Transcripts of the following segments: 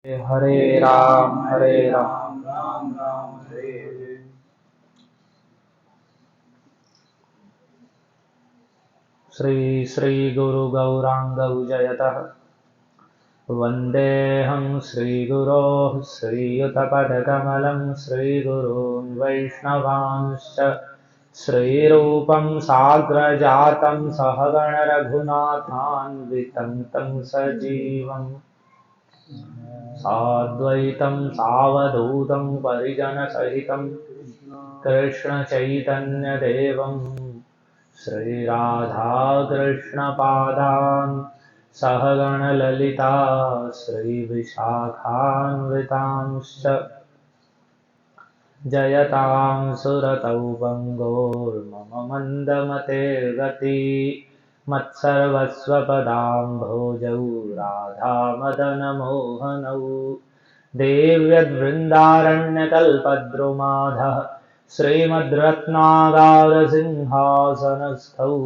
हरे राम राम राम हरे हरे। श्री श्री गुरु गौरांगौ जयतः। वन्देऽहं श्रीगुरोः श्रीयुतपदकमलं श्रीगुरून् वैष्णवांश्च श्रीरूपं साग्रजातं सहगण रघुनाथान्वितं तं सजीवम् साद्वैतं सावधूतं परिजनसहितं कृष्णचैतन्यदेवं श्रीराधाकृष्णपादान् सहगणललिता श्रीविशाखान्वितांश्च जयतां सुरतौ वङ्गोर्मम मन्दमतेर्गति मत्सर्वस्वपदाम्भोजौ राधामदनमोहनौ देव्यद्वृन्दारण्यकल्पद्रुमाधः श्रीमद्रत्नागारसिंहासनस्थौ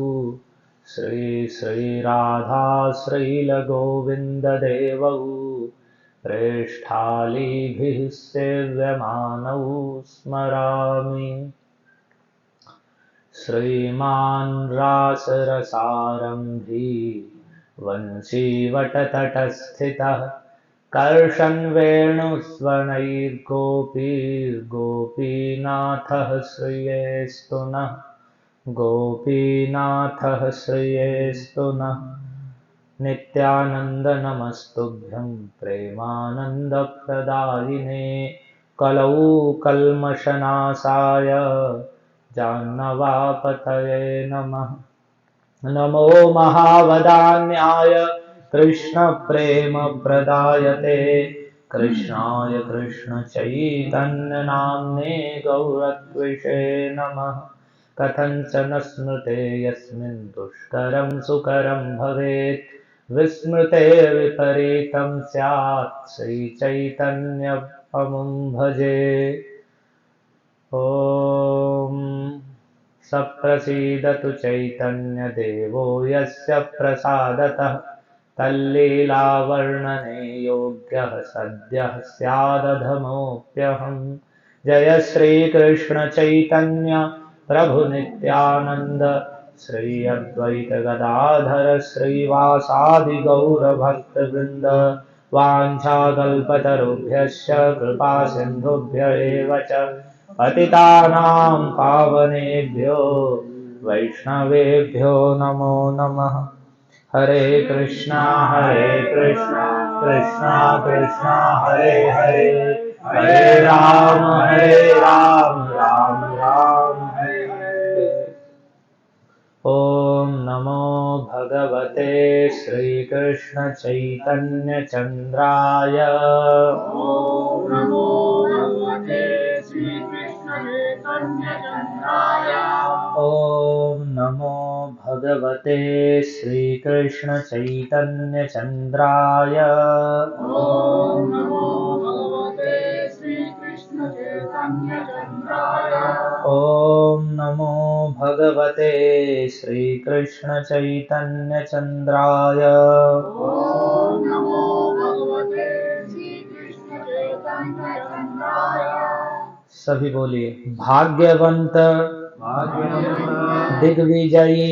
श्रीराधा श्रीलगोविन्ददेवौ प्रेष्ठालीभिः सेव्यमानौ स्मरामि। श्रीमान् रासरसारम्भी वंशीवटतटस्थितः कर्षन् वेणुस्वनैर्गोपीर्गोपीनाथः श्रियेस्तु नः गोपीनाथः श्रियेस्तु नः। नित्यानन्द नमस्तुभ्यं प्रेमानन्दप्रदायिने कलौ कल्मषनाशाय जाह्नवापतये नमः। नमो महावदान्याय कृष्णप्रेमप्रदायते कृष्णाय कृष्णचैतन्यनाम्ने गौरत्विषे नमः। कथञ्चन स्मृते यस्मिन् दुष्करं सुकरं भवेत् विस्मृते विपरीतं स्यात् श्रीचैतन्यपमुं भजे। ॐ सप्रसीदतु चैतन्यदेवो यस्य प्रसादतः तल्लीलावर्णने योग्यः सद्यः स्यादधमोऽप्यहम्। जय श्रीकृष्ण चैतन्य प्रभु नित्यानन्द श्री अद्वैत गदाधर श्रीवासादि गौरभक्तवृन्द। वाञ्छाकल्पतरुभ्यश्च कृपा सिन्धुभ्य एव च पतितानां पावनेभ्यो वैष्णवेभ्यो नमो नमः। हरे कृष्णा कृष्णा कृष्णा हरे हरे हरे राम राम राम हरे हरे। ॐ नमो भगवते श्रीकृष्ण चैतन्य चन्द्राय। ॐ नमो भगवते श्रीकृष्ण चैतन्य चन्द्राय। ॐ नमो भगवते श्रीकृष्ण चैतन्य चन्द्राय। ॐ नमो भगवते श्रीकृष्ण चैतन्य चन्द्राय। ॐ नमो भगवते श्रीकृष्ण चैतन्य चन्द्राय। ॐ नमो भगवते श्रीकृष्ण चैतन्य चन्द्राय। सभी बोलिए। भाग्यवंत दिग्विजयी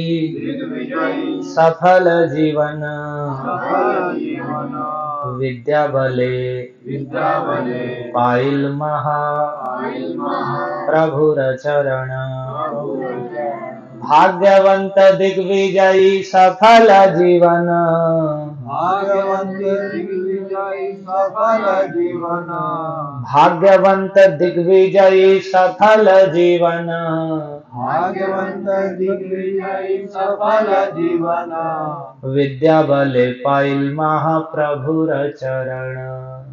सफल जीवन विद्या बले पाइल महा प्रभुर चरण। भाग्यवंत दिग्विजयी सफल जीवन भाग्यवंत दिग्विजयी सफल जीवन भाग्यवंत दिग्विजयी सफल जीवन भाग्यवंत दिग्विजयी सफल जीवन विद्या बले पाइल महाप्रभुर चरण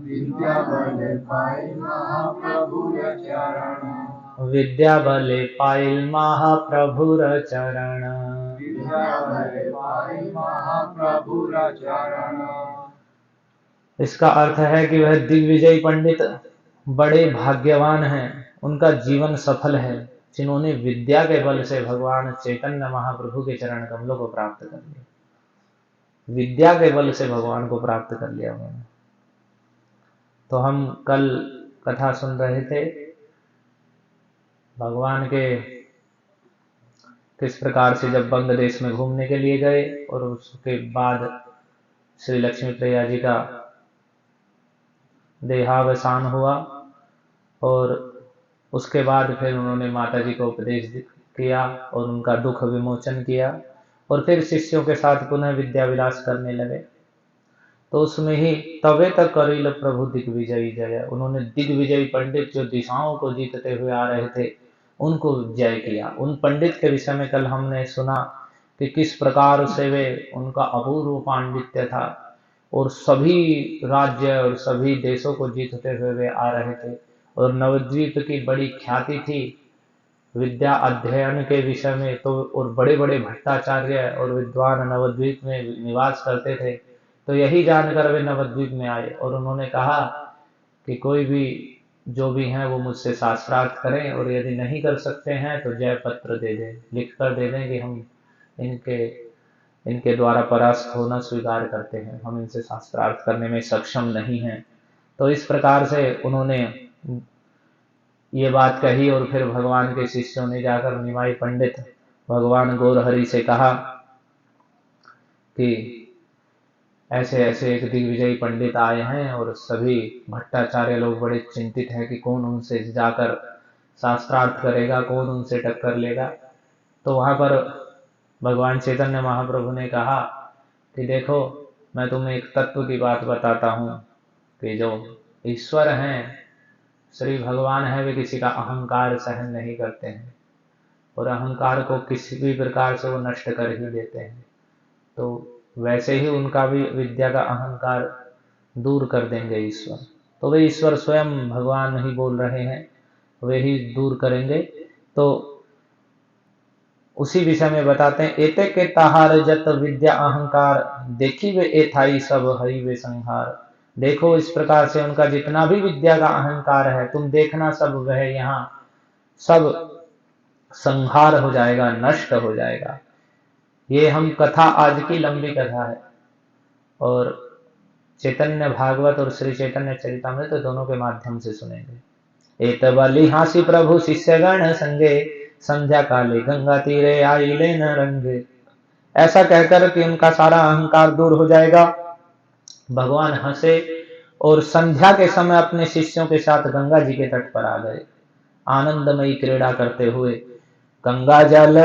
विद्या बले पाइल महाप्रभुर चरण विद्या बले पाइल महाप्रभुर चरण विद्या बले पाइल महाप्रभुर चरण। इसका अर्थ है कि वह दिग्विजयी पंडित बड़े भाग्यवान हैं, उनका जीवन सफल है जिन्होंने विद्या के बल से भगवान चैतन्य महाप्रभु के चरण कमलों को प्राप्त कर लिया। विद्या के बल से भगवान को प्राप्त कर लिया उन्होंने। तो हम कल कथा सुन रहे थे भगवान के किस प्रकार से जब बंग देश में घूमने के लिए गए और उसके बाद श्री लक्ष्मी प्रिया जी का देहावसान हुआ और उसके बाद फिर उन्होंने माता जी को उपदेश किया और उनका दुख विमोचन किया और फिर शिष्यों के साथ पुनः विद्या विलास करने लगे। तो उसमें ही तवे तक करील प्रभु दिग्विजयी जय, उन्होंने दिग्विजयी पंडित जो दिशाओं को जीतते हुए आ रहे थे उनको जय किया। उन पंडित के विषय में कल हमने सुना कि किस प्रकार से वे उनका अपूर्व पांडित्य था और सभी राज्य और सभी देशों को जीतते हुए वे आ रहे थे और नवद्वीप की बड़ी ख्याति थी विद्या अध्ययन के विषय में। तो और बड़े बड़े भट्टाचार्य और विद्वान नवद्वीप में निवास करते थे। तो यही जानकर वे नवद्वीप में आए और उन्होंने कहा कि कोई भी जो भी हैं वो मुझसे शास्त्रार्थ करें और यदि नहीं कर सकते हैं तो जय पत्र दे दें, लिख कर दे दें कि हम इनके द्वारा परास्त होना स्वीकार करते हैं, हम इनसे शास्त्रार्थ करने में सक्षम नहीं हैं। तो इस प्रकार से उन्होंने ये बात कही और फिर भगवान के शिष्यों ने जाकर निमाई पंडित भगवान गौरहरि से कहा कि ऐसे ऐसे एक दिग्विजयी पंडित आए हैं और सभी भट्टाचार्य लोग बड़े चिंतित हैं कि कौन उनसे जाकर शास्त्रार्थ करेगा, कौन उनसे टक्कर लेगा। तो वहां पर भगवान चैतन्य महाप्रभु ने कहा कि देखो मैं तुम्हें एक तत्व की बात बताता हूँ कि जो ईश्वर हैं, श्री भगवान है, वे किसी का अहंकार सहन नहीं करते हैं और अहंकार को किसी भी प्रकार से वो नष्ट कर ही देते हैं। तो वैसे ही उनका भी विद्या का अहंकार दूर कर देंगे ईश्वर। तो वे ईश्वर स्वयं भगवान ही बोल रहे हैं, वे ही दूर करेंगे। तो उसी विषय में बताते हैं, एते के ताहार जत विद्या अहंकार देखी वे एथाई सब हरि वे संहार। देखो इस प्रकार से उनका जितना भी विद्या का अहंकार है तुम देखना सब वह यहाँ सब संहार हो जाएगा, नष्ट हो जाएगा। ये हम कथा आज की लंबी कथा है और चैतन्य भागवत और श्री चैतन्य चरितामृत दोनों के माध्यम से सुनेंगे। एत बलि हासी प्रभु शिष्य गण संगे, संध्या काले गंगा तीरे आइले न रंगे। ऐसा कहकर कि उनका सारा अहंकार दूर हो जाएगा। भगवान हंसे और संध्या के समय अपने शिष्यों के साथ गंगा जी के तट पर आ गए, आनंदमयी क्रीड़ा करते हुए। गंगा जल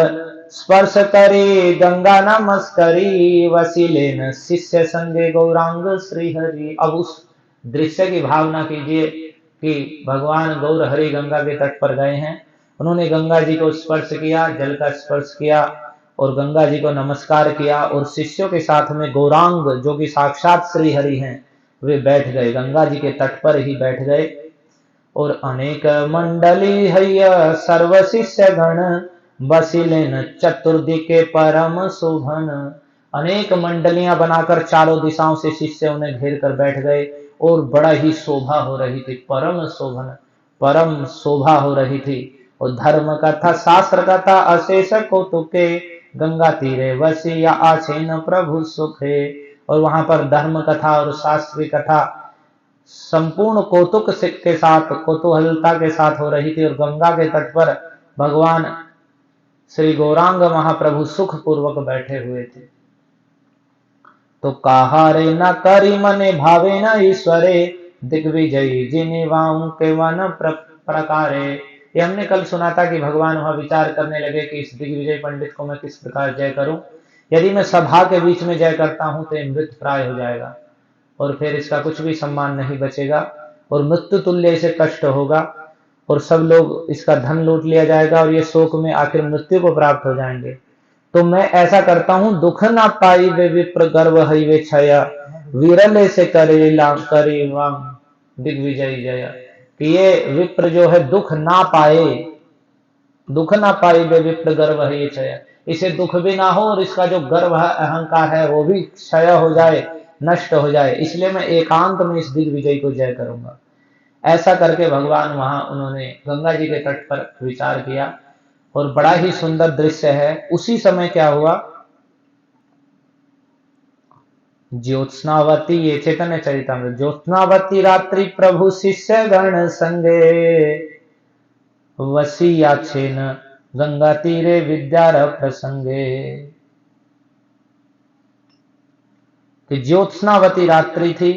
स्पर्श करी गंगा नमस्करी, वसीलेन शिष्य संगे गौरांग श्री हरि। अब उस दृश्य की भावना कीजिए कि भगवान गौर हरि गंगा के तट पर गए हैं, उन्होंने गंगा जी को स्पर्श किया, जल का स्पर्श किया और गंगा जी को नमस्कार किया और शिष्यों के साथ में गौरांग जो कि साक्षात श्री हरि हैं वे बैठ गए, गंगा जी के तट पर ही बैठ गए। और अनेक मंडली हैया सर्व शिष्य गण, बसिलेन चतुर्दिके परम शोभन। अनेक मंडलियां बनाकर चारों दिशाओं से शिष्य उन्हें घेर कर बैठ गए और बड़ा ही शोभा हो रही थी, परम शोभन, परम शोभा हो रही थी। और धर्म कथा शास्त्र कथा अशेष कौतुके, गंगा तीरे वसिया आछेन प्रभु सुखे। और वहां पर धर्म कथा और शास्त्री कथा संपूर्ण कौतुक के साथ, कौतूहलता के साथ हो रही थी और गंगा के तट पर भगवान श्री गौरांग महाप्रभु सुख पूर्वक बैठे हुए थे। तो काहारे न करी मने भावे न ईश्वरे, दिग्विजयी जिनिवाऊं के वन प्रकारे। ये हमने कल सुना था कि भगवान वहां विचार करने लगे कि इस दिग्विजय पंडित को मैं किस प्रकार जय करूं। यदि मैं सभा के बीच में जय करता हूं तो मृत प्राय हो जाएगा और फिर इसका कुछ भी सम्मान नहीं बचेगा और मृत्यु तुल्य इसे कष्ट होगा और सब लोग इसका धन लूट लिया जाएगा और ये शोक में आखिर मृत्यु को प्राप्त हो जाएंगे। तो मैं ऐसा करता हूं, दुख ना पाई वे विप्र गर्व हई वे छया, विरले से करे दिग्विजयी जया। कि ये विप्र जो है दुख ना पाए, दुख ना पाई वे विप्र गर्व हई छया, इसे दुख भी ना हो और इसका जो गर्व है, अहंकार है, वो भी क्षय हो जाए, नष्ट हो जाए। इसलिए मैं एकांत में इस दिग्विजय को जय करूंगा। ऐसा करके भगवान वहां उन्होंने गंगा जी के तट पर विचार किया और बड़ा ही सुंदर दृश्य है। उसी समय क्या हुआ, ज्योत्स्नावती, ये चैतन्य चरितामृत। ज्योत्स्नावती रात्रि प्रभु शिष्य गण संगे, वसिया छेन गंगा तीरे विद्यारभ प्रसंगे। कि ज्योत्स्नावती रात्रि थी,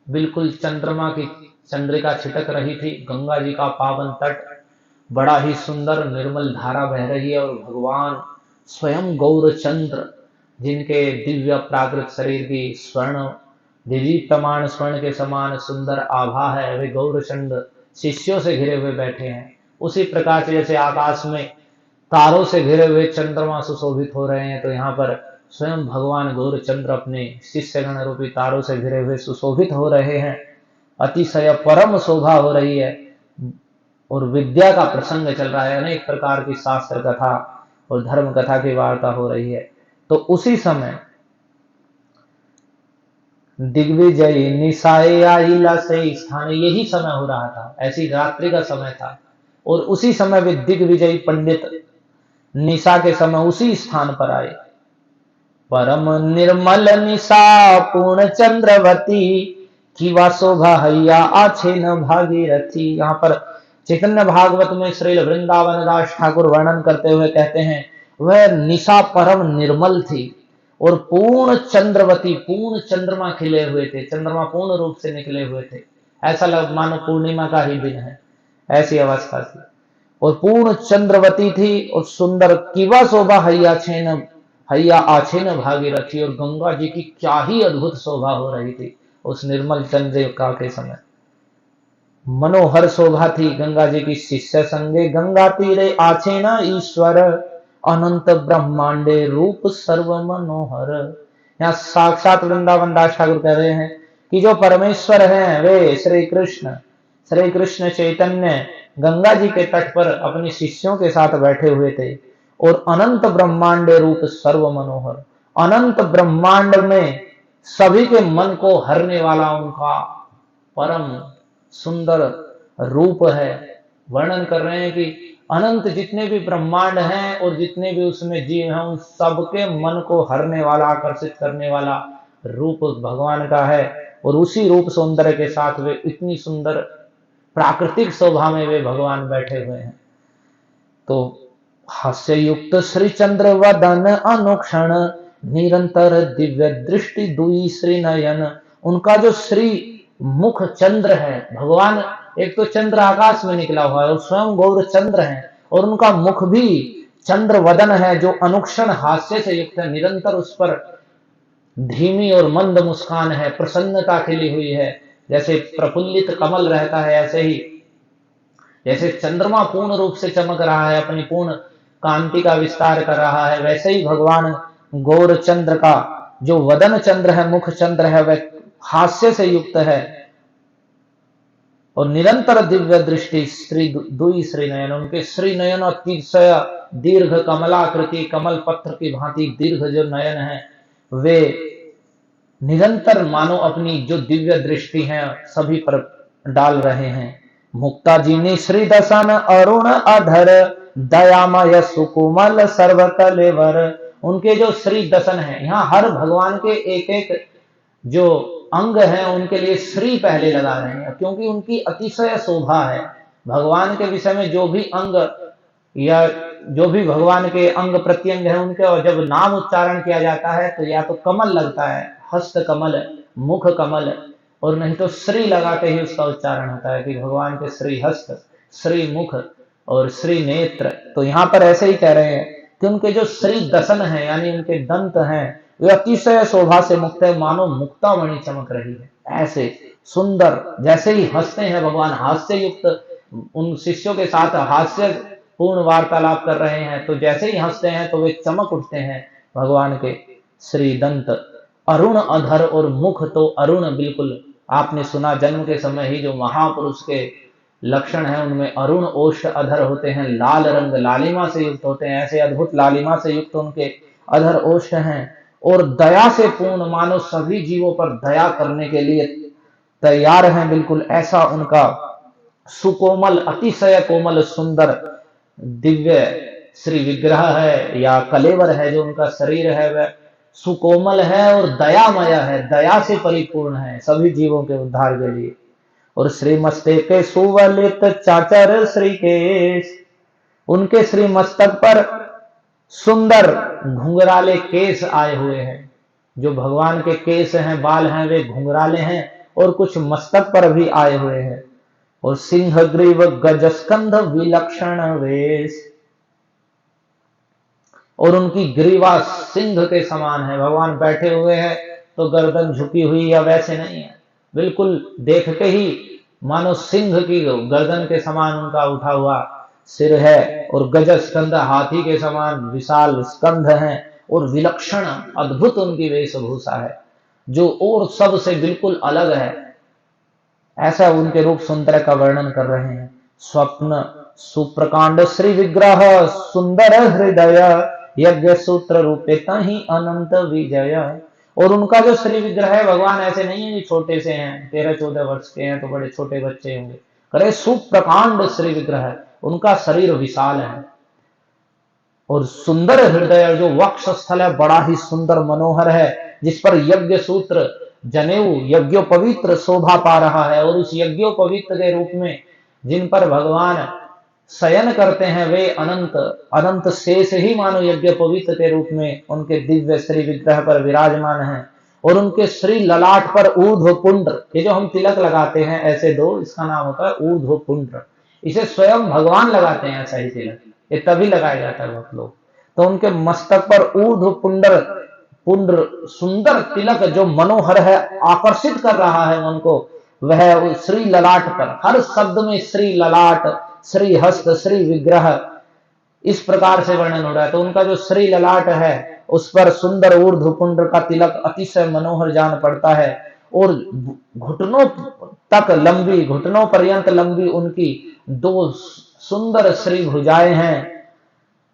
बिल्कुल चंद्रमा की चंद्रिका छिटक रही थी, गंगा जी का पावन तट, बड़ा ही सुंदर निर्मल धारा बह रही है, और भगवान स्वयं गौरचंद्र, जिनके दिव्य प्राकृत शरीर की स्वर्ण दिदीप्यमान स्वर्ण के समान सुंदर आभा है, वे गौरचंद्र शिष्यों से घिरे हुए बैठे हैं। उसी प्रकार से जैसे आकाश में तारों से घिरे हुए चंद्रमा सुशोभित हो रहे हैं, तो यहाँ पर स्वयं भगवान गौरचंद्र अपने शिष्यगण रूपी तारों से घिरे हुए सुशोभित हो रहे हैं। अतिशय परम शोभा हो रही है, और विद्या का प्रसंग चल रहा है, अनेक प्रकार की शास्त्र कथा और धर्म कथा की वार्ता हो रही है। तो उसी समय दिग्विजयी निशाए आइला से स्थान, यही समय हो रहा था, ऐसी रात्रि का समय था, और उसी समय वे दिग्विजयी पंडित निशा के समय उसी स्थान पर आए। परम निर्मल निशा पूर्ण चंद्रवती, की वा शोभा हैया आछे न भागीरथी। यहाँ पर चैतन्य भागवत में श्रील वृंदावन दास ठाकुर वर्णन करते हुए कहते हैं, वह निशा परम निर्मल थी और पूर्ण चंद्रवती, पूर्ण चंद्रमा खिले हुए थे, चंद्रमा पूर्ण रूप से निकले हुए थे, ऐसा लग मानो पूर्णिमा का ही दिन है, ऐसी अवस्था थी, और पूर्ण चंद्रवती थी और सुंदर। किवा शोभा हैया आछेन भागीरथी, और गंगा जी की क्या ही अद्भुत शोभा हो रही थी उस निर्मल चंद्रिका के समय, मनोहर शोभा थी गंगा जी की। शिष्य संगे गंगा तीरे आछेन ईश्वर, अनंत ब्रह्मांडे रूप सर्व मनोहर। यहाँ साक्षात वृंदावन दास ठाकुर कह रहे हैं कि जो परमेश्वर हैं वे श्री कृष्ण चैतन्य गंगा जी के तट पर अपने शिष्यों के साथ बैठे हुए थे, और अनंत ब्रह्मांड रूप सर्व मनोहर, अनंत ब्रह्मांड में सभी के मन को हरने वाला उनका परम सुंदर रूप है। वर्णन कर रहे हैं कि अनंत जितने भी ब्रह्मांड हैं और जितने भी उसमें जीव हैं, उन सबके मन को हरने वाला, आकर्षित करने वाला रूप भगवान का है, और उसी रूप सौंदर्य के साथ वे इतनी सुंदर प्राकृतिक शोभा में वे भगवान बैठे हुए हैं। तो हास्य युक्त श्री चंद्र वदन अनुक्षण, निरंतर दिव्य दृष्टि दुई श्री नयन। उनका जो श्री मुख चंद्र है, भगवान एक तो चंद्र आकाश में निकला हुआ है और स्वयं गौर चंद्र है, और उनका मुख भी चंद्र वदन है जो अनुक्षण हास्य से युक्त है, निरंतर उस पर धीमी और मंद मुस्कान है, प्रसन्नता खिली हुई है। जैसे प्रफुल्लित कमल रहता है, ऐसे ही जैसे चंद्रमा पूर्ण रूप से चमक रहा है, अपनी पूर्ण कांति का विस्तार कर रहा है, वैसे ही भगवान गौर चंद्र का जो वदन चंद्र है, मुख चंद्र है, वह हास्य से युक्त है, और निरंतर दिव्य दृष्टि श्री दुई श्री नयन। उनके श्री नयन अतिशय दीर्घ कमलाकृति, कमल पत्र की भांति दीर्घ जो नयन है, वे निरंतर मानो अपनी जो दिव्य दृष्टि है सभी पर डाल रहे हैं। मुक्ता जी ने श्री दसन अरुण अधर, दयामय सुकुमल सर्व कलेवर। उनके जो श्री दसन है, यहाँ हर भगवान के एक एक जो अंग हैं उनके लिए श्री पहले लगा रहे हैं, क्योंकि उनकी अतिशय शोभा है। भगवान के विषय में जो भी अंग या जो भी भगवान के अंग प्रत्यंग है, उनके और जब नाम उच्चारण किया जाता है तो या तो कमल लगता है, हस्त कमल, मुख कमल, और नहीं तो श्री लगा के ही उसका उच्चारण होता है कि भगवान के श्री हस्त, श्री मुख और श्री नेत्र। तो यहाँ पर ऐसे ही कह रहे हैं कि उनके जो श्री दसन है, यानी उनके दंत हैं, वे अतिशय शोभा से मुक्त है, मानो मुक्तामणि चमक रही है, ऐसे सुंदर। जैसे ही हंसते हैं भगवान, हास्य युक्त उन शिष्यों के साथ हास्य पूर्ण वार्तालाप कर रहे हैं, तो जैसे ही हंसते हैं तो वे चमक उठते हैं भगवान के श्री दंत। अरुण अधर, और मुख तो अरुण, बिल्कुल आपने सुना जन्म के समय ही जो महापुरुष के लक्षण है उनमें अरुण ओष्ठ अधर होते हैं, लाल रंग लालिमा से युक्त होते हैं, ऐसे अद्भुत लालिमा से युक्त उनके अधर ओष्ठ हैं, और दया से पूर्ण, मानो सभी जीवों पर दया करने के लिए तैयार हैं, बिल्कुल ऐसा उनका सुकोमल, अतिशय कोमल सुंदर दिव्य श्री विग्रह है या कलेवर है, जो उनका शरीर है वह सुकोमल है और दयामय है, दया से परिपूर्ण है सभी जीवों के उद्धार के लिए। और श्री मस्तके सुवलित चाचर श्रीकेश, उनके श्री मस्तक पर सुंदर घुंघराले केस आए हुए हैं। जो भगवान के केस हैं, बाल हैं, वे घुंघराले हैं और कुछ मस्तक पर भी आए हुए हैं। और सिंह ग्रीव गजस्कंध विलक्षण वेश, और उनकी ग्रीवा सिंह के समान है। भगवान बैठे हुए हैं तो गर्दन झुकी हुई या वैसे नहीं है, बिल्कुल देख के ही मानो सिंह की गर्दन के समान उनका उठा हुआ सिर है। और गज स्कंध, हाथी के समान विशाल स्कंध हैं। और विलक्षण अद्भुत उनकी वेशभूषा है, जो और सब से बिल्कुल अलग है। ऐसा उनके रूप सुंदर का वर्णन कर रहे हैं। स्वप्न सुप्रकांड श्री विग्रह सुंदर हृदय, यज्ञ सूत्र रूपे तहि अनंत विजय। और उनका जो श्री विग्रह है, भगवान ऐसे नहीं है कि छोटे से हैं, 13-14 वर्ष के हैं तो बड़े छोटे बच्चे होंगे। करे सुप्रकांड श्री विग्रह है, उनका शरीर विशाल है। और सुंदर हृदय, जो वक्ष स्थल है बड़ा ही सुंदर मनोहर है, जिस पर यज्ञ सूत्र जनेऊ यज्ञोपवित्र शोभा पा रहा है। और उस यज्ञोपवित्र के रूप में जिन पर भगवान शयन करते हैं, वे अनंत अनंत शेष ही मानो यज्ञोपवित्र के रूप में उनके दिव्य श्री विग्रह पर विराजमान है। और उनके श्री ललाट पर ऊर्ध्व पुंड्र, ये जो हम तिलक लगाते हैं ऐसे दो, इसका नाम होता है ऊर्ध्व पुंड्र। इसे स्वयं भगवान लगाते हैं ऐसा ही तिलक, ये तभी लगाया जाता है भक्त लोग। तो उनके मस्तक पर ऊर्ध्व पुंड्र पुंड्र सुंदर तिलक जो मनोहर है, आकर्षित कर रहा है मन को, वह श्री ललाट पर, हर शब्द में श्री ललाट, श्री हस्त, श्री विग्रह, इस प्रकार से वर्णन हो रहा है। तो उनका जो श्री ललाट है उस पर सुंदर ऊर्ध्व पुंड्र का तिलक अतिशय मनोहर जान पड़ता है। और घुटनों तक लंबी, घुटनों पर्यंत लंबी उनकी दो सुंदर श्री भुजाएं हैं।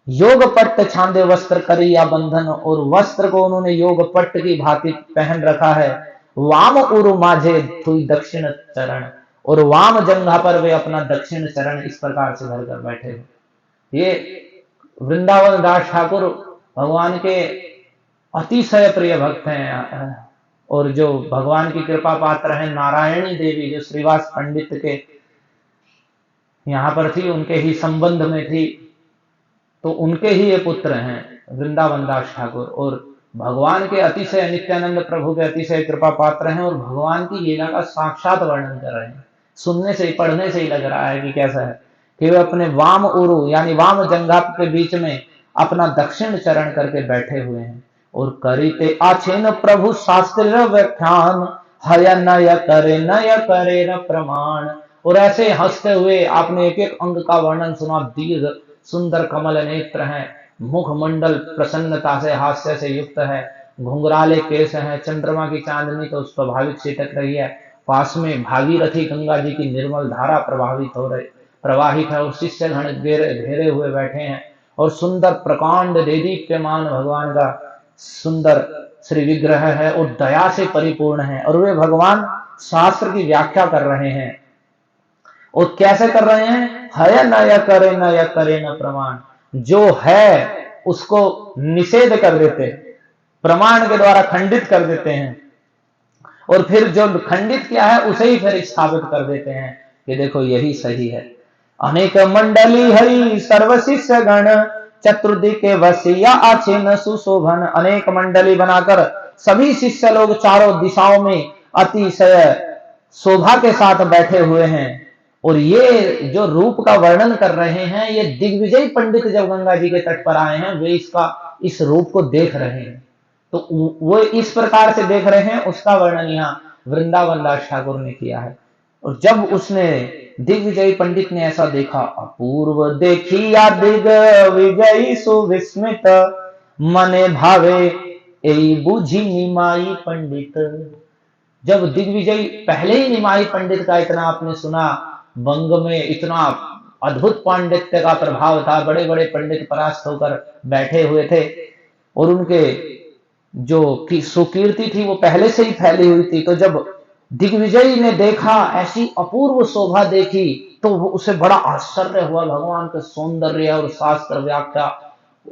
योग पट्ट छांदे वस्त्र करी या बंधन, और वस्त्र को उन्होंने योग पट्ट की भांति पहन रखा है। वाम उरु माझे थुई दक्षिण चरण, और वाम जंघा पर वे अपना दक्षिण चरण इस प्रकार से धर कर बैठे हैं। ये वृंदावन दास ठाकुर भगवान के अतिशय प्रिय भक्त हैं। और जो भगवान की कृपा पात्र है नारायणी देवी, जो श्रीवास पंडित के यहाँ पर थी, उनके ही संबंध में थी, तो उनके ही ये पुत्र हैं वृंदावन दास ठाकुर। और भगवान के अतिशय, नित्यानंद प्रभु के अतिशय कृपा पात्र हैं और भगवान की लीला का साक्षात वर्णन कर रहे हैं। सुनने से ही, पढ़ने से ही लग रहा है कि कैसा है कि वे अपने वाम उरु यानी वाम जंघा के बीच में अपना दक्षिण चरण करके बैठे हुए हैं। और करिते आछेन प्रभु शास्त्र व्याख्यान, हय नय करे न प्रमाण। और ऐसे हंसते हुए आपने एक एक अंग का वर्णन सुना। दीर्घ सुंदर कमल नेत्र हैं, मुखमंडल प्रसन्नता से, हास्य से युक्त है, घुंघराले केस हैं, चंद्रमा की चांदनी तो उस प्रभावित छिटक रही है। पास में भागीरथी गंगा जी की निर्मल धारा प्रवाहित है। और शिष्य गण घेरे हुए बैठे हैं। और सुंदर प्रकांड देदीप्यमान भगवान का सुंदर श्री विग्रह है और दया से परिपूर्ण है। और वे भगवान शास्त्र की व्याख्या कर रहे हैं। और कैसे कर रहे हैं? हय नय करे न प्रमाण, जो है उसको निषेध कर देते, प्रमाण के द्वारा खंडित कर देते हैं। और फिर जो खंडित किया है उसे ही फिर स्थापित कर देते हैं कि देखो यही सही है। अनेक मंडली हरि सर्व शिष्य गण, चतुर्दिके वसिया आछेन सुशोभन। अनेक मंडली बनाकर सभी शिष्य लोग चारों दिशाओं में अतिशय शोभा के साथ बैठे हुए हैं। और ये जो रूप का वर्णन कर रहे हैं, ये दिग्विजय पंडित जब गंगा जी के तट पर आए हैं, वे इस रूप को देख रहे हैं। तो वो इस प्रकार से देख रहे हैं, उसका वर्णन यहाँ वृंदावन दास ठाकुर ने किया है। और जब उसने दिग्विजय पंडित ने ऐसा देखा, अपूर्व देखी या दिग्विजयी सुविस्मित, मने भावे एई बुझी निमाई पंडित। जब दिग्विजय पहले ही निमाई पंडित का इतना आपने सुना, बंग में इतना अद्भुत पांडित्य का प्रभाव था, बड़े बड़े पंडित परास्त होकर बैठे हुए थे और उनके जो सुकीर्ति थी वो पहले से ही फैली हुई थी। तो जब दिग्विजय ने देखा, ऐसी अपूर्व शोभा देखी, तो उसे बड़ा आश्चर्य हुआ भगवान के सौंदर्य और शास्त्र व्याख्या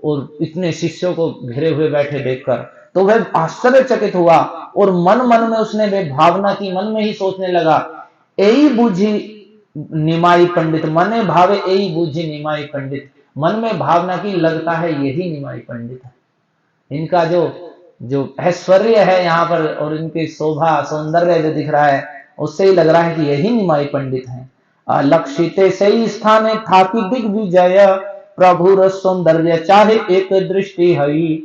और इतने शिष्यों को घिरे हुए बैठे देखकर। तो वह आश्चर्यचकित हुआ और मन मन में उसने वे भावना की, मन में ही सोचने लगा, यही बूझी निमाई पंडित, मने भावे यही बूझी निमाई पंडित। मन में भावना की, लगता है यही निमाई पंडित है। इनका जो जो ऐश्वर्य है यहाँ पर और इनकी शोभा सौंदर्य जो दिख रहा है, उससे ही लग रहा है कि यही निमाई पंडित है। अलक्षिते सही स्थाने था कि दिग्विजय, प्रभुर सौंदर्य चाहे एक दृष्टि हई।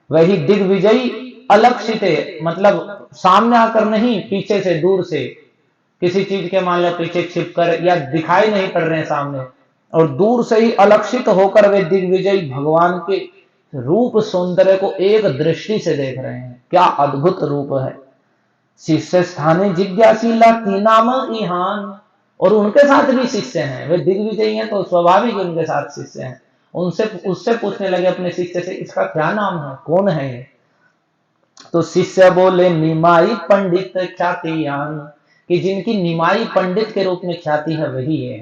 वही दिग्विजयी अलक्षिते मतलब सामने आकर नहीं, पीछे से, दूर से, किसी चीज के मान लो पीछे छिपकर या दिखाई नहीं पड़ रहे हैं सामने, और दूर से ही अलक्षित होकर वे दिग्विजयी भगवान के रूप सौंदर्य को एक दृष्टि से देख रहे हैं। क्या अद्भुत रूप है। शिष्य स्थाने जिज्ञासीला की नाम इहान, और उनके साथ भी शिष्य हैं, वे दिग्विजयी हैं तो स्वाभाविक उनके साथ शिष्य हैं। उनसे उससे पूछने लगे अपने शिष्य से, इसका क्या नाम है, कौन है ये? तो शिष्य बोले, निमाई पंडित ख्यातियान, कि जिनकी निमाई पंडित के रूप में ख्याति है वही है।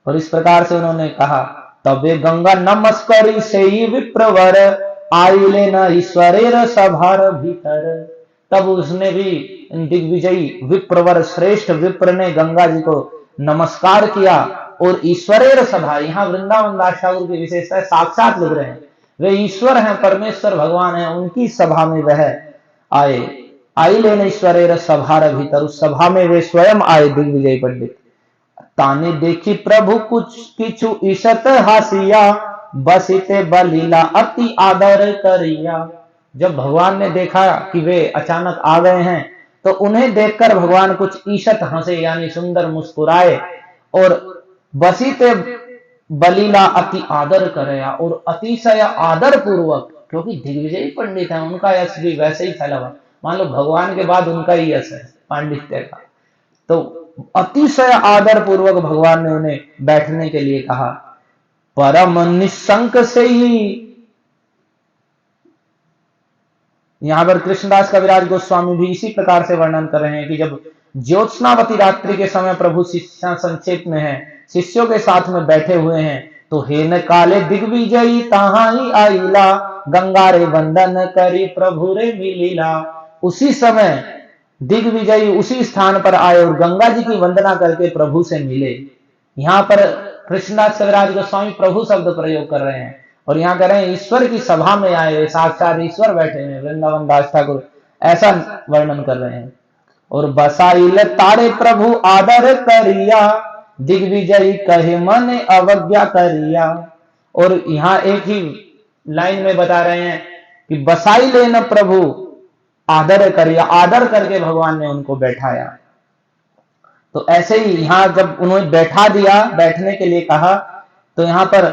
और इस प्रकार से उन्होंने कहा, तबे गंगा नमस्करी से ही विप्रवर, आइले न ईश्वरेर सभार भीतर। तब उसने भी दिग्विजयी विप्रवर श्रेष्ठ विप्र ने गंगा जी को नमस्कार किया और ईश्वरेर सभा, यहाँ वृंदावन दास ठाकुर की विशेषता साक्षात लिख रहे हैं, वे ईश्वर हैं, परमेश्वर भगवान हैं, उनकी सभा में वह आए। आइले न ईश्वरेर सभार भीतर, उस सभा में वे स्वयं आए दिग्विजय पंडित। ताने देखी प्रभु कुछ किछु ईशत हासिया, बसिते बलीला अति आदर करिया। जब भगवान ने देखा कि वे अचानक आ गए हैं, तो उन्हें देखकर भगवान कुछ ईशत हंसे, यानी सुंदर मुस्कुराए, और बसिते बलीला अति आदर करया, और अतिशय आदर पूर्वक, क्योंकि दिग्विजयी पंडित है, उनका यश भी वैसे ही फैला हुआ, मान लो भगवान के बाद उनका ही यश है पांडित्य का, तो अतिशय आदर पूर्वक भगवान ने उन्हें बैठने के लिए कहा। परम निशंक से ही, यहां पर कृष्णदास कविराज गोस्वामी भी इसी प्रकार से वर्णन कर रहे हैं कि जब ज्योत्सनावती रात्रि के समय प्रभु शिष्य संक्षेप में है, शिष्यों के साथ में बैठे हुए हैं, तो हेन काले दिग्विजयी तहां ही आईला, गंगा रे वंदन करी प्रभु रे मिलीला। उसी समय दिग्विजयी उसी स्थान पर आए और गंगा जी की वंदना करके प्रभु से मिले। यहाँ पर कृष्णदास कविराज गोस्वामी प्रभु शब्द प्रयोग कर रहे हैं, और यहाँ कह रहे हैं ईश्वर की सभा में आए, साक्षात ईश्वर बैठे हैं, वृंदावन दास ठाकुर ऐसा वर्णन कर रहे हैं। और बसाइल तारे प्रभु आदर करिया, दिग्विजयी कहे मन अवज्ञा करिया। और यहाँ एक ही लाइन में बता रहे हैं कि बसाई लेना प्रभु आदर करिया, आदर करके भगवान ने उनको बैठाया। तो ऐसे ही यहां जब उन्होंने बैठा दिया, बैठने के लिए कहा, तो यहां पर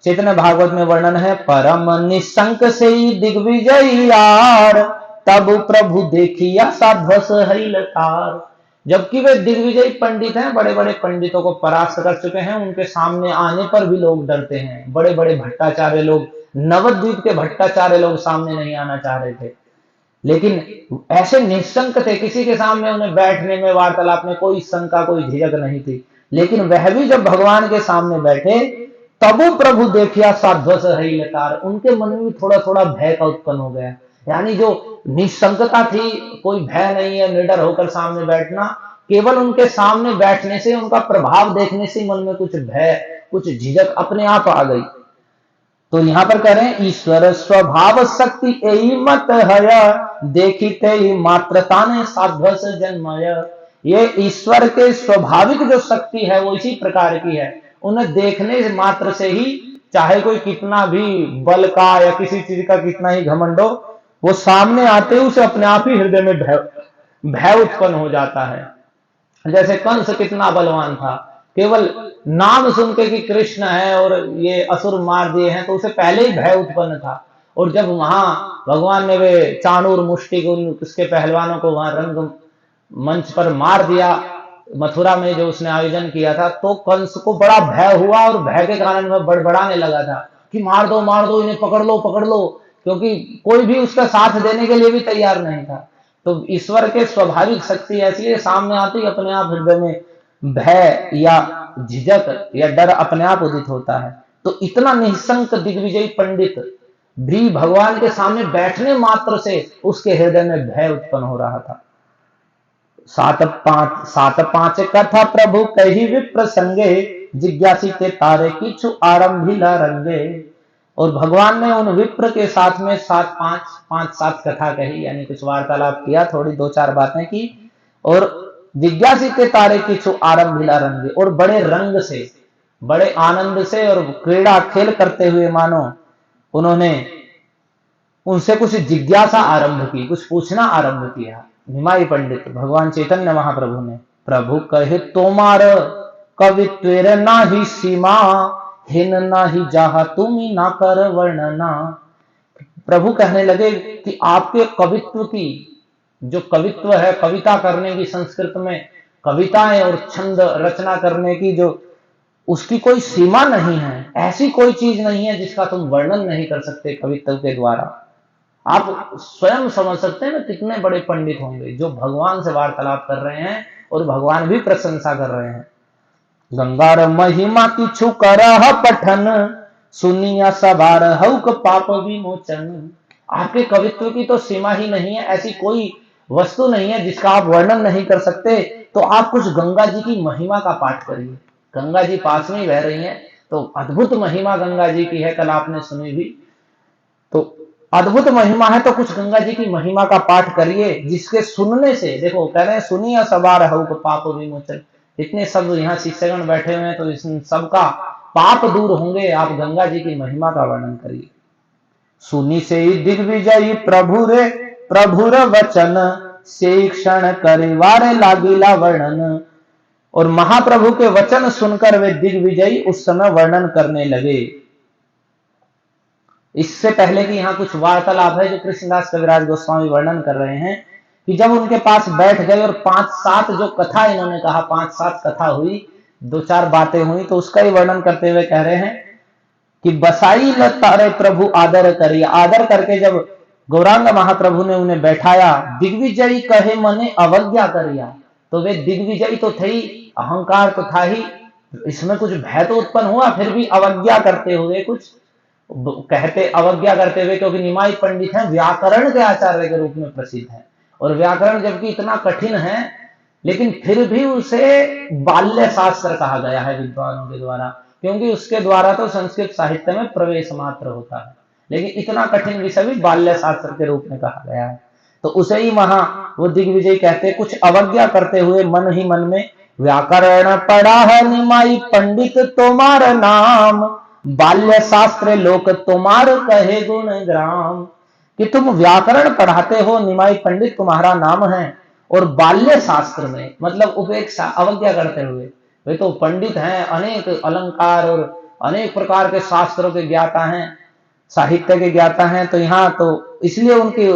चैतन्य भागवत में वर्णन है, परम निशंक से दिग्विजयी यार, तब प्रभु देखिया साध्वस है लकार। जबकि वे दिग्विजयी पंडित हैं, बड़े बड़े पंडितों को परास्त कर चुके हैं, उनके सामने आने पर भी लोग डरते हैं। बड़े बड़े भट्टाचार्य लोग, नवद्वीप के भट्टाचार्य लोग सामने नहीं आना चाह रहे थे, लेकिन ऐसे निशंक थे, किसी के सामने उन्हें बैठने में, वार्तालाप में कोई शंका, कोई झिझक नहीं थी। लेकिन वह भी जब भगवान के सामने बैठे, तब प्रभु देखिया साध्वस है लकार, उनके मन में थोड़ा थोड़ा भय का उत्पन्न हो गया। यानी जो निशंकता थी, कोई भय नहीं है, निडर होकर सामने बैठना, केवल उनके सामने बैठने से, उनका प्रभाव देखने से मन में कुछ भय, कुछ झिझक अपने आप आ गई। तो यहां पर कह रहे हैं, ईश्वर स्वभाव शक्ति यही मत है, देखिते ही मात्रता ने साध्वस जन्मय। ये ईश्वर के स्वाभाविक जो शक्ति है वो इसी प्रकार की है, उन्हें देखने मात्र से ही, चाहे कोई कितना भी बल का या किसी चीज का कितना ही घमंड हो, वो सामने आते ही उसे अपने आप ही हृदय में भय उत्पन्न हो जाता है। जैसे कंस कितना बलवान था, केवल नाम सुन के कि कृष्ण है और ये असुर मार दिए हैं, तो उसे पहले ही भय उत्पन्न था। और जब वहां भगवान ने वे चाणूर मुष्टि को, उसके पहलवानों को वहां रंग मंच पर मार दिया, मथुरा में जो उसने आयोजन किया था, तो कंस को बड़ा भय हुआ और भय के कारण वह बड़बड़ाने लगा था कि मार दो इन्हें, पकड़ लो, क्योंकि कोई भी उसका साथ देने के लिए भी तैयार नहीं था। तो ईश्वर के स्वाभाविक शक्ति ऐसी है, सामने आती ही अपने आप हृदय में भय या झिझक या डर अपने आप उदित होता है। तो इतना निशंक दिग्विजयी पंडित भी भगवान के सामने बैठने मात्र से उसके हृदय में भय उत्पन्न हो रहा था। सात पांच कथा प्रभु कही विप्र संगे, जिज्ञासी के तारे किछु आरंभिला रंगे। और भगवान ने उन विप्र के साथ में पांच सात कथा कही, यानी कुछ वार्तालाप किया, थोड़ी दो चार बातें की। और जिज्ञासी के तारे किछु आरंभिला रंगे, और बड़े रंग से, बड़े आनंद से और क्रीड़ा खेल करते हुए मानो उन्होंने उनसे कुछ जिज्ञासा आरंभ की, कुछ पूछना आरंभ किया। निमाई पंडित भगवान चैतन्य महाप्रभु ने, प्रभु कहे तोमार कवित्वेर नाही सीमा, हिन नाही जहा तुमी ना कर वर्णना। प्रभु कहने लगे कि आपके कवित्व की, जो कवित्व है, कविता करने की, संस्कृत में कविताएं और छंद रचना करने की जो उसकी कोई सीमा नहीं है, ऐसी कोई चीज नहीं है जिसका तुम वर्णन नहीं कर सकते कवित्व के द्वारा। आप स्वयं समझ सकते हैं ना कितने बड़े पंडित होंगे जो भगवान से वार्तालाप कर रहे हैं और भगवान भी प्रशंसा कर रहे हैं। गंगार महिमा किछु करह पठन, सुनिया सवार हउक पाप विमोचन। आपके कवित्व की तो सीमा ही नहीं है, ऐसी कोई वस्तु नहीं है जिसका आप वर्णन नहीं कर सकते। तो आप कुछ गंगा जी की महिमा का पाठ करिए। गंगा जी पास में ही बह रही हैं, तो अद्भुत महिमा गंगा जी की है, कल आपने सुनी भी। तो अद्भुत महिमा है, तो कुछ गंगा जी की महिमा का पाठ करिए, जिसके सुनने से, देखो कह रहे हैं सुनिया सवार हउक पाप विमोचन। इतने सब यहाँ शिष्यगण बैठे हुए हैं, तो इस सबका पाप दूर होंगे। आप गंगा जी की महिमा का वर्णन करिए। सुनी से दिग्विजयी प्रभुर वचन, से क्षण करिवारे लागिला वर्णन। और महाप्रभु के वचन सुनकर वे दिग्विजयी उस समय वर्णन करने लगे। इससे पहले कि यहाँ कुछ वार्तालाप है जो कृष्णदास कविराज गोस्वामी वर्णन कर रहे हैं, कि जब उनके पास बैठ गए और 5-7 जो कथा इन्होंने कहा, 5-7 कथा हुई, 2-4 बातें हुई, तो उसका ही वर्णन करते हुए कह रहे हैं कि बसाई ल तारे प्रभु आदर करिया। आदर करके जब गौरांग महाप्रभु ने उन्हें बैठाया, दिग्विजयी कहे मने अवज्ञा करिया। तो वे दिग्विजयी तो थे ही, अहंकार तो था ही, इसमें कुछ भय तो उत्पन्न हुआ, फिर भी अवज्ञा करते हुए, कुछ कहते अवज्ञा करते हुए, क्योंकि निमाई पंडित हैं, व्याकरण के आचार्य के रूप में प्रसिद्ध है। और व्याकरण जबकि इतना कठिन है, लेकिन फिर भी उसे बाल्य शास्त्र कहा गया है विद्वानों के द्वारा, क्योंकि उसके द्वारा तो संस्कृत साहित्य में प्रवेश मात्र होता है, लेकिन इतना कठिन विषय भी बाल्य शास्त्र के रूप में कहा गया है। तो उसे ही वहां वो दिग्विजय कहते, कुछ अवज्ञा करते हुए मन ही मन में, व्याकरण पढ़ा है निमाई पंडित तुम्हारा नाम, बाल्य शास्त्र लोक तुम्हार कहे गुण ग्राम। कि तुम व्याकरण पढ़ाते हो, निमाई पंडित तुम्हारा नाम है, और बाल्य शास्त्र में, मतलब उपेक्षा, अवज्ञा करते हुए, वे तो पंडित हैं, अनेक अलंकार और अनेक प्रकार के शास्त्रों के ज्ञाता हैं, साहित्य के ज्ञाता हैं। तो यहाँ तो इसलिए उनकी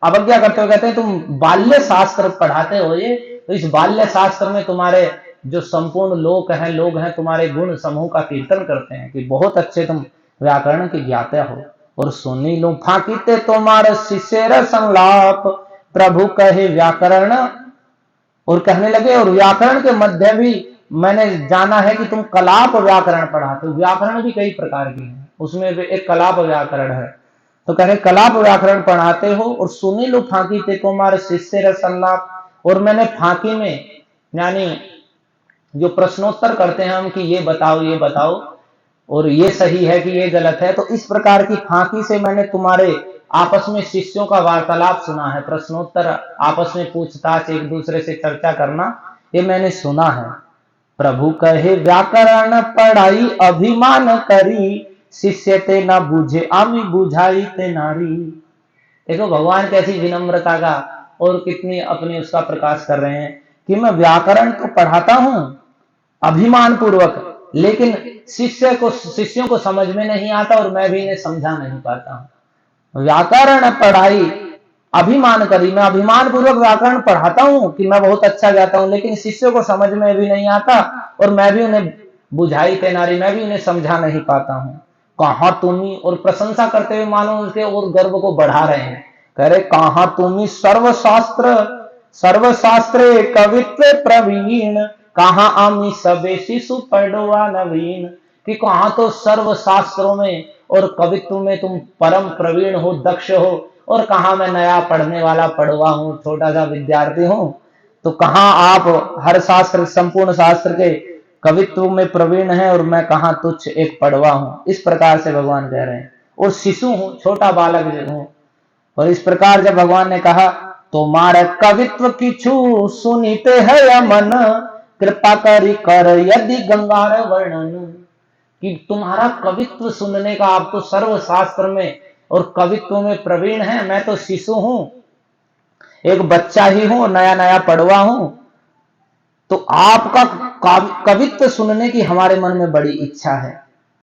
अवज्ञा करते हुए कहते हैं, तुम बाल्य शास्त्र पढ़ाते हो, ये तो इस बाल्य शास्त्र में तुम्हारे जो संपूर्ण लोग हैं तुम्हारे गुण समूह का कीर्तन करते हैं कि बहुत अच्छे तुम व्याकरण के ज्ञाता हो। और सुनी लू फाकीते तुम्हारे शिष्य संलाप, प्रभु कहे व्याकरण। और कहने लगे, और व्याकरण के मध्य भी मैंने जाना है कि तुम कलाप व्याकरण पढ़ाते हो। व्याकरण भी कई प्रकार की है, उसमें एक कलाप व्याकरण है। तो कह रहे कलाप व्याकरण पढ़ाते हो। और सुनी लो फांकी ते तुम्हारे शिष्य संलाप, और मैंने फांकी में, यानी जो प्रश्नोत्तर करते हैं हम कि ये बताओ और ये सही है कि ये गलत है, तो इस प्रकार की फांकी से मैंने तुम्हारे आपस में शिष्यों का वार्तालाप सुना है, प्रश्नोत्तर, आपस में पूछताछ, एक दूसरे से चर्चा करना, ये मैंने सुना है। प्रभु कहे व्याकरण पढ़ाई अभिमान करी, शिष्य ते न बूझे आमी बुझाई ते नारी। देखो भगवान कैसी विनम्रता का और कितनी अपनी उसका प्रकाश कर रहे हैं कि मैं व्याकरण तो पढ़ाता हूं अभिमान पूर्वक, लेकिन शिष्यों को समझ में नहीं आता और मैं भी इन्हें समझा नहीं पाता हूं। व्याकरण पढ़ाई अभिमान करी, मैं अभिमान पूर्वक व्याकरण पढ़ाता हूं कि मैं बहुत अच्छा जाता हूं, लेकिन शिष्यों को समझ में भी नहीं आता और मैं भी उन्हें बुझाई तेनारी, मैं भी उन्हें समझा नहीं पाता हूं। कहा तुम्ही, और प्रशंसा करते हुए मानो उसके और गर्व को बढ़ा रहे हैं, कह रहे कहा तुम्ही सर्वशास्त्रे कवित्व प्रवीण, कहा आमी सबे शिशु पढ़वा नवीन। कि कहा तो सर्व शास्त्रों में और कवित्व में तुम परम प्रवीण हो, दक्ष हो, और कहा मैं नया पढ़ने वाला पढ़वा हूं, छोटा सा विद्यार्थी हूं। तो कहा आप हर शास्त्र, संपूर्ण शास्त्र के कवित्व में प्रवीण है और मैं कहा तुच्छ एक पढ़वा हूं। इस प्रकार से भगवान कह रहे हैं, और शिशु हूं, छोटा बालक हूं। और इस प्रकार जब भगवान ने कहा, तुम्हारे कवित्व किछु सुनीते है या मन, कृपा करी कर यदि गंगार वर्णन, कि तुम्हारा कवित्व सुनने का, आप तो सर्व शास्त्र में और कवित्व में प्रवीण है, मैं तो शिशु हूं, एक बच्चा ही हूं, नया नया पढ़वा हूं। तो आपका कवित्व सुनने की हमारे मन में बड़ी इच्छा है।